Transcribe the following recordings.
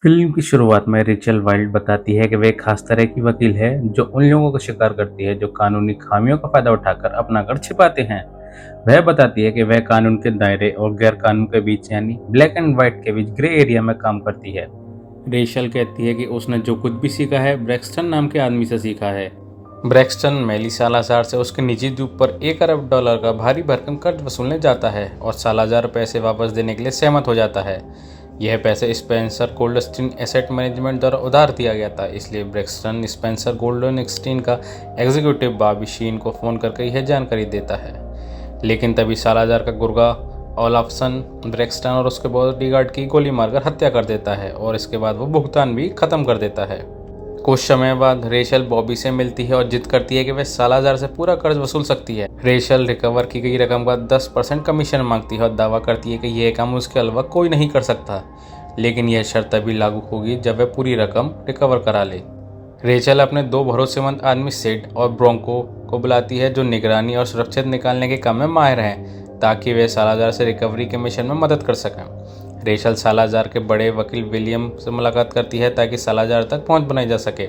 Film की शुरुआत में रेचल वाइल्ड बताती है कि वह एक खास तरह की वकील है जो उन लोगों का शिकार करती है जो कानूनी खामियों का फायदा उठाकर अपना घर छिपाते हैं। वह बताती है कि वह कानून के दायरे और गैर कानून के बीच यानी ब्लैक एंड व्हाइट के बीच ग्रे एरिया में काम करती है। रेचल कहती है कि उसने जो कुछ भी सीखा है ब्रैक्सटन नाम के आदमी से सीखा है। ब्रैक्सटन मेली सालाजार से उसके निजी द्वीप पर $1 अरब का भारी भरकम कर्ज वसूलने जाता है और सालाजार पैसे वापस देने के लिए सहमत हो जाता है। यह पैसे स्पेंसर गोल्डस्टीन एसेट मैनेजमेंट द्वारा उधार दिया गया था, इसलिए ब्रैक्सटन स्पेंसर गोल्डस्टीन का एग्जीक्यूटिव बॉबी शीन को फ़ोन करके यह जानकारी देता है। लेकिन तभी सालाजार का गुर्गा ओलाफसन ब्रैक्सटन और उसके बॉडीगार्ड की गोली मारकर हत्या कर देता है और इसके बाद वो भुगतान भी खत्म कर देता है। कुछ समय बाद रेचल बॉबी से मिलती है और जिद करती है कि वह सालाजार से पूरा कर्ज वसूल सकती है। रेचल रिकवर की गई रकम का 10% कमीशन मांगती है और दावा करती है कि यह काम उसके अलावा कोई नहीं कर सकता, लेकिन यह शर्त तभी लागू होगी जब वह पूरी रकम रिकवर करा ले। रेचल अपने दो भरोसेमंद आदमी सिड और ब्रोंको को बुलाती है जो निगरानी और सुरक्षित निकालने के काम में माहिर हैं, ताकि वे सालाजार से रिकवरी के मिशन में मदद कर सकें। रेचल सालाजार के बड़े वकील विलियम से मुलाकात करती है ताकि सालाजार तक पहुंच बनाई जा सके,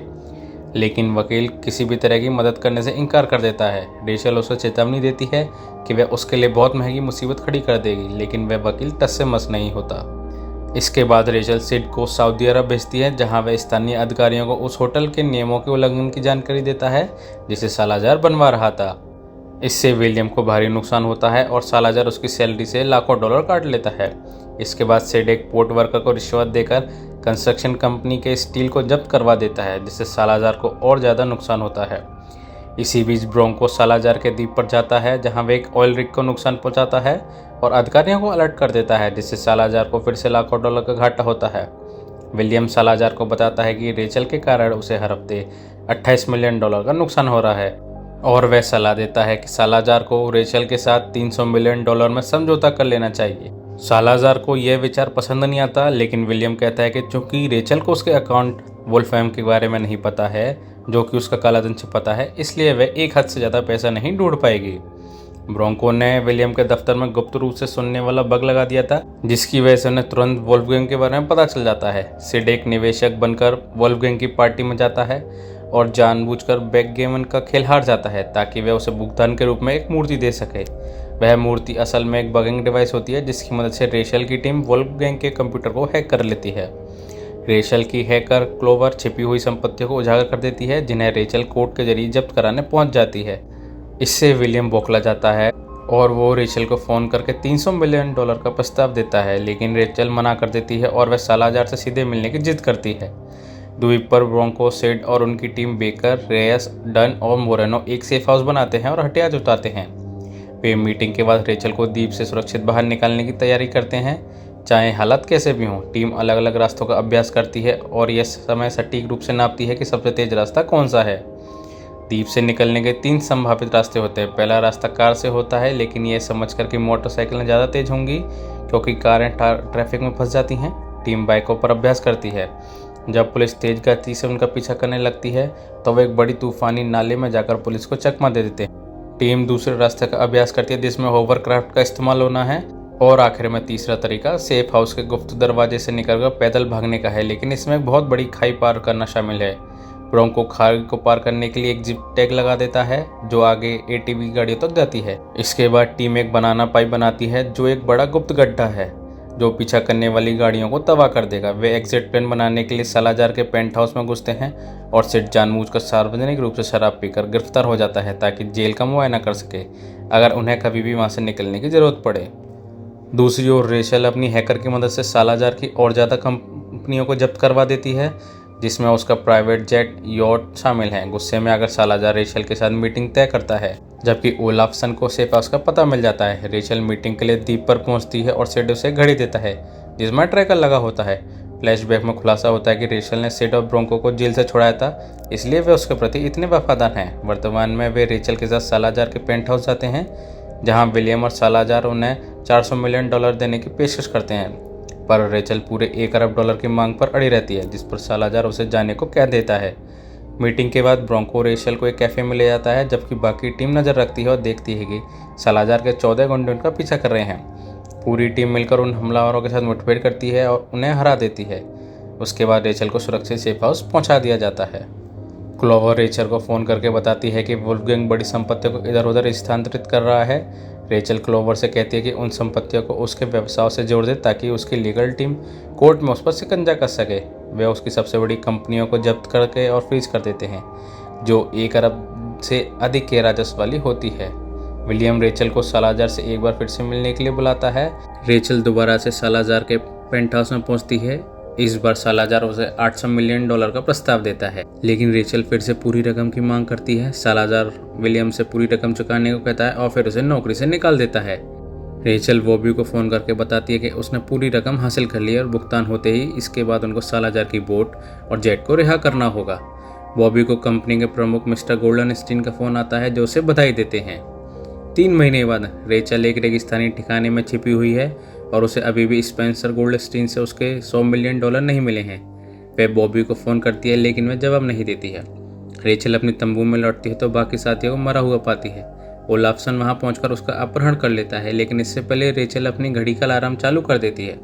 लेकिन वकील किसी भी तरह की मदद करने से इनकार कर देता है। रेचल उसे चेतावनी देती है कि वह उसके लिए बहुत महंगी मुसीबत खड़ी कर देगी, लेकिन वह वकील टस से मस नहीं होता। इसके बाद रेचल सिड को सऊदी अरब भेजती है, जहां वह स्थानीय अधिकारियों को उस होटल के नियमों के उल्लंघन की जानकारी देता है जिसे सालाजार बनवा रहा था। इससे विलियम को भारी नुकसान होता है और सालाजार उसकी सैलरी से लाखों डॉलर काट लेता है। इसके बाद सिड एक पोर्ट वर्कर को रिश्वत देकर कंस्ट्रक्शन कंपनी के स्टील को जब्त करवा देता है, जिससे सालाजार को और ज़्यादा नुकसान होता है। इसी बीच ब्रोंको सालाजार के द्वीप पर जाता है, जहां वह एक ऑयल रिग को नुकसान पहुंचाता है और अधिकारियों को अलर्ट कर देता है, जिससे सालाजार को फिर से लाखों डॉलर का घाटा होता है। विलियम सालाजार को बताता है कि रेचल के कारण उसे हर हफ्ते $28 मिलियन का नुकसान हो रहा है और वह सलाह देता है कि सालाजार को रेचल के साथ $300 मिलियन में समझौता कर लेना चाहिए। सालाजार को यह विचार पसंद नहीं आता, लेकिन विलियम कहता है कि चूंकि रेचल को उसके अकाउंट वोल्फहम के बारे में नहीं पता है, जो कि उसका काला धन छिपाता है, इसलिए वह एक हद से ज़्यादा पैसा नहीं ढूंढ पाएगी। ब्रोंको ने विलियम के दफ्तर में गुप्त रूप से सुनने वाला बग लगा दिया था, जिसकी वजह से उन्हें तुरंत वोल्फगैंग के बारे में पता चल जाता है। सिड एक निवेशक बनकर वोल्फगैंग की पार्टी में जाता है और जानबूझकर बैकगेमन का खेल हार जाता है ताकि वह उसे भुगतान के रूप में एक मूर्ति दे सके। वह मूर्ति असल में एक बगिंग डिवाइस होती है, जिसकी मदद से रेचल की टीम वोल्फगैंग के कंप्यूटर को हैक कर लेती है। रेचल की हैकर क्लोवर छिपी हुई संपत्तियों को उजागर कर देती है, जिन्हें रेचल कोर्ट के जरिए जब्त कराने पहुंच जाती है। इससे विलियम बौखला जाता है और वो रेचल को फ़ोन करके $300 मिलियन का प्रस्ताव देता है, लेकिन रेचल मना कर देती है और वह सालाजार से सीधे मिलने की जिद करती है। द्वीप पर ब्रोंको, सिड और उनकी टीम बेकर, रेयस, डन और मोरेनो एक सेफ हाउस बनाते हैं और हथियार जुटाते हैं। वे मीटिंग के बाद रेचल को द्वीप से सुरक्षित बाहर निकालने की तैयारी करते हैं, चाहे हालात कैसे भी हों। टीम अलग अलग रास्तों का अभ्यास करती है और यह समय सटीक रूप से नापती है कि सबसे तेज रास्ता कौन सा है। द्वीप से निकलने के 3 संभावित रास्ते होते हैं। पहला रास्ता कार से होता है, लेकिन यह समझकर कि मोटरसाइकिलें ज़्यादा तेज होंगी क्योंकि कारें ट्रैफिक में फंस जाती हैं, टीम बाइकों पर अभ्यास करती है। जब पुलिस तेज गति से उनका पीछा करने लगती है तो वे एक बड़ी तूफानी नाले में जाकर पुलिस को चकमा दे देते हैं। टीम दूसरे रास्ते का अभ्यास करती है, जिसमें होवरक्राफ्ट का इस्तेमाल होना है, और आखिर में तीसरा तरीका सेफ हाउस के गुप्त दरवाजे से निकलकर पैदल भागने का है, लेकिन इसमें एक बहुत बड़ी खाई पार करना शामिल है। ब्रोंको खाई को पार करने के लिए एक जिप टैग लगा देता है जो आगे एटीवी गाड़ियों तक जाती है। इसके बाद टीम एक बनाना पाइप बनाती है जो एक बड़ा गुप्त गड्ढा है जो पीछा करने वाली गाड़ियों को तबाह कर देगा। वे एग्जिट प्लान बनाने के लिए सालाजार के पेंट हाउस में घुसते हैं और सिड जानबूझकर सार्वजनिक रूप से शराब पीकर गिरफ्तार हो जाता है ताकि जेल का मुआयना कर सके अगर उन्हें कभी भी वहां से निकलने की जरूरत पड़े। दूसरी ओर रेचल अपनी हैकर की मदद से सालाजार की और ज़्यादा कंपनियों को जब्त करवा देती है, जिसमें उसका प्राइवेट जेट यॉट शामिल है। गुस्से में आकर सालाजार रेचल के साथ मीटिंग तय करता है, जबकि ओलाफसन को सेफ हाउस का पता मिल जाता है। रेचल मीटिंग के लिए द्वीप पर पहुंचती है और सिड उसे घड़ी देता है जिसमें ट्रैकर लगा होता है। फ्लैशबैक में खुलासा होता है कि रेचल ने सिड और ब्रोंको को जेल से छुड़ाया था, इसलिए वे उसके प्रति इतने वफादार हैं। वर्तमान में वे रेचल के साथ सालाजार के पेंट हाउस जाते हैं, जहां विलियम और सालाजार उन्हें $400 मिलियन देने की पेशकश करते हैं, पर रेचल पूरे $1 अरब की मांग पर अड़ी रहती है, जिस पर सालाजार उसे जाने को कह देता है। मीटिंग के बाद ब्रोंको रेचल को एक कैफे में ले जाता है, जबकि बाकी टीम नज़र रखती है और देखती है कि सालाजार के 14 गुंडे उनका पीछा कर रहे हैं। पूरी टीम मिलकर उन हमलावरों के साथ मुठभेड़ करती है और उन्हें हरा देती है। उसके बाद रेचल को सुरक्षित सेफ हाउस पहुंचा दिया जाता है। क्लोवर रेचल को फ़ोन करके बताती है कि वुल्फगैंग बड़ी संपत्ति को इधर उधर स्थानांतरित कर रहा है। रेचल क्लोवर से कहती है कि उन संपत्तियों को उसके व्यवसाय से जोड़ दे ताकि उसकी लीगल टीम कोर्ट में उस पर शिकंजा कस सके। वे उसकी सबसे बड़ी कंपनियों को जब्त करके और फ्रीज कर देते हैं जो 1 अरब से अधिक के राजस्व वाली होती है। विलियम रेचल को सालाजार से एक बार फिर से मिलने के लिए बुलाता है। रेचल दोबारा से सालाजार के पेंट हाउस में पहुंचती है। इस बार सालाजार उसे $800 मिलियन का प्रस्ताव देता है, लेकिन रेचल फिर से पूरी रकम की मांग करती है। सालाजार विलियम से पूरी रकम चुकाने को कहता है और फिर उसे नौकरी से निकाल देता है। रेचल बॉबी को फ़ोन करके बताती है कि उसने पूरी रकम हासिल कर ली है और भुगतान होते ही इसके बाद उनको सालाजार की बोट और जेट को रिहा करना होगा। बॉबी को कंपनी के प्रमुख मिस्टर गोल्डनस्टीन का फ़ोन आता है जो उसे बधाई देते हैं। 3 महीने बाद रेचल एक रेगिस्तानी ठिकाने में छिपी हुई है और उसे अभी भी स्पेंसर गोल्डस्टीन से उसके $100 मिलियन नहीं मिले हैं। वह बॉबी को फ़ोन करती है लेकिन वह जवाब नहीं देती है। रेचल अपनी तंबू में लौटती है तो बाकी साथियों को मरा हुआ पाती है। ओलाफ्सन वहां पहुंचकर उसका अपहरण कर लेता है, लेकिन इससे पहले रेचल अपनी घड़ी का अलार्म चालू कर देती है।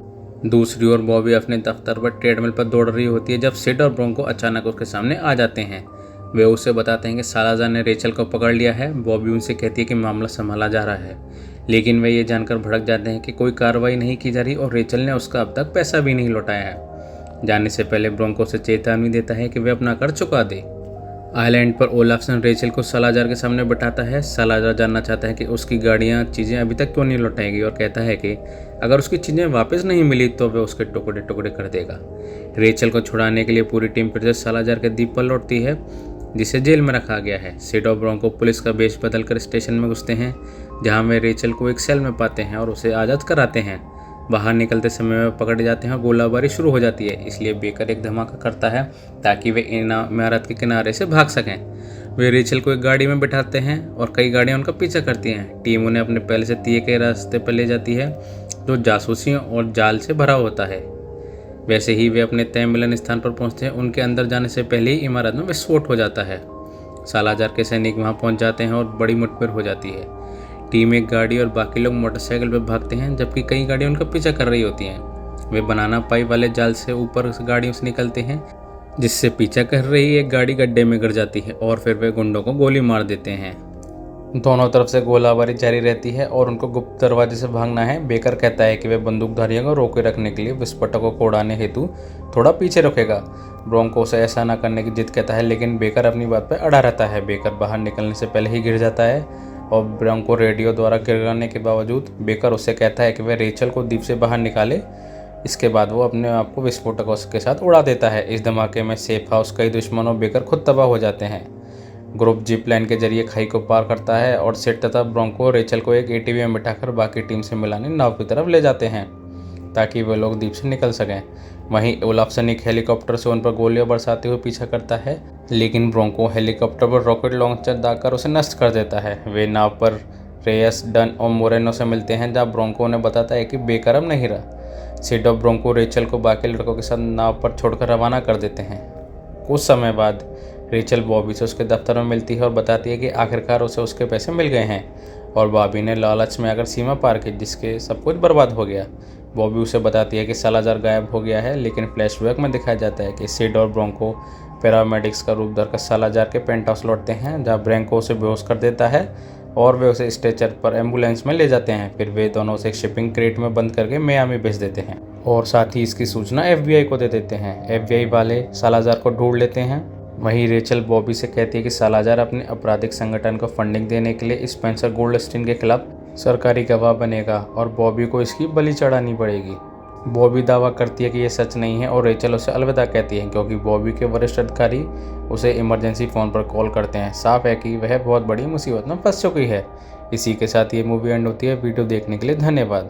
दूसरी ओर बॉबी अपने दफ्तर पर ट्रेडमिल पर दौड़ रही होती है जब सिड और ब्रोंको अचानक उसके सामने आ जाते हैं। वे उसे बताते हैं कि सालाजार ने रेचल को पकड़ लिया है। बॉबी उनसे कहती है कि मामला संभाला जा रहा है, लेकिन वे ये जानकर भड़क जाते हैं कि कोई कार्रवाई नहीं की जा रही और रेचल ने उसका अब तक पैसा भी नहीं लौटाया है। जाने से पहले ब्रोंको से चेतावनी देता है कि वे अपना कर चुका दे। आइलैंड पर ओलाफ्सन रेचल को सालाजार के सामने बैठाता है। सालाजार जानना चाहता है कि उसकी गाड़ियाँ चीज़ें अभी तक क्यों नहीं लौटाएगी और कहता है कि अगर उसकी चीज़ें वापस नहीं मिली तो वह उसके टुकड़े टुकड़े कर देगा। रेचल को छुड़ाने के लिए पूरी टीम फिर से सालाजार के द्वीप पर लौटती है जिसे जेल में रखा गया है। सिड और ब्रोंको पुलिस का वेश बदलकर स्टेशन में घुसते हैं जहां वे रेचल को एक सेल में पाते हैं और उसे आज़ाद कराते हैं। बाहर निकलते समय वे पकड़े जाते हैं और गोलाबारी शुरू हो जाती है, इसलिए बेकर एक धमाका करता है ताकि वे इमारत के किनारे से भाग सकें। वे रेचल को एक गाड़ी में बिठाते हैं और कई गाड़ियां उनका पीछा करती हैं। टीम उन्हें अपने पहले से तय के रास्ते पर ले जाती है जो जासूसियों और जाल से भरा होता है। वैसे ही वे अपने तय मिलन स्थान पर पहुंचते हैं। उनके अंदर जाने से पहले ही इमारत में विस्फोट हो जाता है। सालाजार के सैनिक वहां पहुंच जाते हैं और बड़ी मुठभेड़ हो जाती है। टीम एक गाड़ी और बाकी लोग मोटरसाइकिल पर भागते हैं जबकि कई गाड़ियां उनका पीछा कर रही होती हैं। वे बनाना पाइप वाले जाल से ऊपर गाड़ियों से निकलते हैं जिससे पीछा कर रही एक गाड़ी गड्ढे में गिर जाती है और फिर वे गुंडों को गोली मार देते हैं। दोनों तरफ से गोलाबारी जारी रहती है और उनको गुप्त दरवाजे से भागना है। बेकर कहता है कि वे बंदूकधारियों को रोके रखने के लिए विस्फोटकों को उड़ाने हेतु थोड़ा पीछे रुकेगा। ब्रोंको से ऐसा न करने की जिद कहता है लेकिन बेकर अपनी बात पर अड़ा रहता है। बेकर बाहर निकलने से पहले ही गिर जाता है और ब्रोंको रेडियो द्वारा गिराने के बावजूद बेकर उससे कहता है कि वह रेचल को द्वीप से बाहर निकाले। इसके बाद वो अपने आप को विस्फोटकों के साथ उड़ा देता है। इस धमाके में सेफ हाउस कई दुश्मनों बेकर खुद तबाह हो जाते हैं। ग्रुप जिप लाइन के जरिए खाई को पार करता है और सिड तथा ब्रोंको रेचल को एक एटीवी में बिठाकर बाकी टीम से मिलाने नाव की तरफ ले जाते हैं ताकि वे लोग द्वीप से निकल सकें। वहीं ओलाफ्सन एक हेलीकॉप्टर से उन पर गोलियां बरसाते हुए पीछा करता है, लेकिन ब्रोंको हेलीकॉप्टर पर रॉकेट लॉन्चर दागकर उसे नष्ट कर देता है। वे नाव पर रेयस, डन और मोरेनो से मिलते हैं जहाँ ब्रोंको उन्हें बताता है कि बेकर अब नहीं रहा। सिड और ब्रोंको रेचल को बाकी लड़कों के साथ नाव पर छोड़कर रवाना कर देते हैं। कुछ समय बाद रेचल बॉबी से उसके दफ्तर में मिलती है और बताती है कि आखिरकार उसे उसके पैसे मिल गए हैं और बॉबी ने लालच में आकर सीमा पार की जिसके सब कुछ बर्बाद हो गया। बॉबी उसे बताती है कि सालाजार गायब हो गया है, लेकिन फ्लैशबैक में दिखाया जाता है कि सिड और ब्रोंको पैरामेडिक्स का रूप धरकर सालाजार के पेंट हाउस लौटते हैं जहाँ ब्रोंको उसे बेहोश कर देता है और वे उसे स्ट्रेचर पर एम्बुलेंस में ले जाते हैं। फिर वे दोनों उसे एक शिपिंग क्रेट में बंद करके मियामी भेज देते हैं और साथ ही इसकी सूचना FBI को दे देते हैं। FBI वाले सालाजार को ढूंढ लेते हैं। वहीं रेचल बॉबी से कहती है कि सालाजार अपने आपराधिक संगठन को फंडिंग देने के लिए स्पेंसर गोल्डस्टीन के खिलाफ सरकारी गवाह बनेगा और बॉबी को इसकी बलि चढ़ानी पड़ेगी। बॉबी दावा करती है कि यह सच नहीं है और रेचल उसे अलविदा कहती है क्योंकि बॉबी के वरिष्ठ अधिकारी उसे इमरजेंसी फ़ोन पर कॉल करते हैं। साफ है कि वह बहुत बड़ी मुसीबत में फंस चुकी है। इसी के साथ ये मूवी एंड होती है। वीडियो देखने के लिए धन्यवाद।